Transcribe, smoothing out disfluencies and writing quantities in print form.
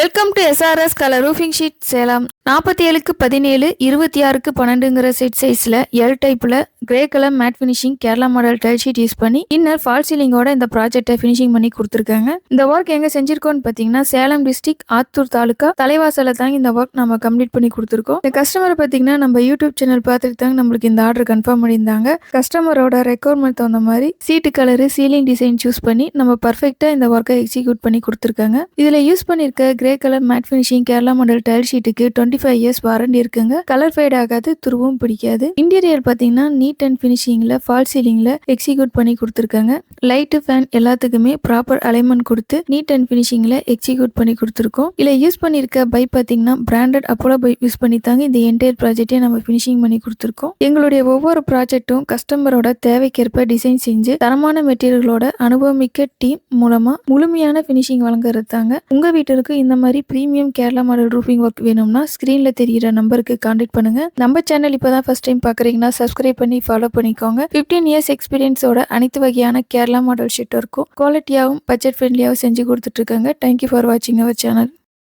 Welcome to SRS colour roofing sheet Salem. 47க்கு 17 26க்கு 12ங்கிற செட் சைஸ்ல எல் டைப்ல grey colour matte finishing Kerala model tile sheet use பண்ணி இன்னர் ஃபால் சீலிங்கோட இந்த ப்ராஜெக்டை ஃபினிஷிங் பண்ணி கொடுத்துருக்காங்க. இந்த ஒர்க் எங்க செஞ்சிருக்கோம்னு பார்த்தீங்கன்னா சேலம் டிஸ்ட்ரிக்ட் ஆத்தூர் தாலுக்கா தலைவாசல தாங்க இந்த ஒர்க் நம்ம கம்ப்ளீட் பண்ணி கொடுத்துருக்கோம். இந்த கஸ்டமர் பார்த்தீங்கன்னா நம்ம யூடியூப் சேனல் பார்த்துட்டு தாங்க நம்மளுக்கு இந்த ஆர்டர் கன்ஃபார்ம் பண்ணியிருந்தாங்க. கஸ்டமரோட ரெக்குவயர்மெண்ட் தகுந்த மாதிரி சீட்டு கலரு சீலிங் டிசைன் சூஸ் பண்ணி நம்ம பர்ஃபெக்டா இந்த ஒர்க்கை எக்ஸிக்யூட் பண்ணி கொடுத்துருக்காங்க. இதுல யூஸ் பண்ணிருக்க grey colour matte finishing Kerala model tile ஷீட்டுக்கு 25 இயர்ஸ் வாரண்டி இருக்குங்க. கலர் ஃபேட் ஆகாது, துருவும் பிடிக்காது. இன்டீரியர் பாத்தீங்கன்னா நீட் அண்ட் ஃபினிஷிங்ல ஃபால் சீலிங்ல எக்ஸிக்யூட் பண்ணி கொடுத்துருக்காங்க. லைட் ஃபேன் எல்லாத்துக்குமே ப்ராப்பர் அலைன்மெண்ட் கொடுத்து நீட் அண்ட் ஃபினிஷிங்ல எக்ஸிக்யூட் பண்ணி கொடுத்துருக்கோம். இதுல யூஸ் பண்ணிருக்க பை பாத்தீங்கன்னா பிராண்டட் அப்போலோ பை யூஸ் பண்ணி தாங்க இந்த என்டையர் ப்ராஜெக்டை நம்ம ஃபினிஷிங் பண்ணி கொடுத்துருக்கோம். எங்களுடைய ஒவ்வொரு ப்ராஜெக்டும் கஸ்டமரோட தேவைக்கேற்ப டிசைன் செஞ்சு தரமான மெட்டீரியலோட அனுபவமிக்க டீம் மூலமா முழுமையான ஃபினிஷிங் வழங்குறது தாங்க. உங்க வீட்டிற்கு இந்த மாதிரி premium Kerala model roofing work வேணும்னா ஸ்கிரீன்ல தெரியிற நம்பருக்கு கான்டாக்ட் பண்ணுங்க. நம்ம சேனல் இப்பதான் ஃபர்ஸ்ட் டைம் பாக்குறீங்கன்னா சப்ஸ்கிரைப் பண்ணி ஃபாலோ பண்ணிக்கோங்க. 15 இயர்ஸ் எக்ஸ்பீரியன்ஸோட அனைத்து வகையான கேரளா மாடல் ஷீட் ஒர்க்கும் குவாலிட்டியாகவும் பட்ஜெட் ஃப்ரெண்ட்லியாகவும் செஞ்சு கொடுத்துட்டு இருக்காங்க. தேங்க்யூ ஃபார் வாட்சிங் அவர் சேனல்.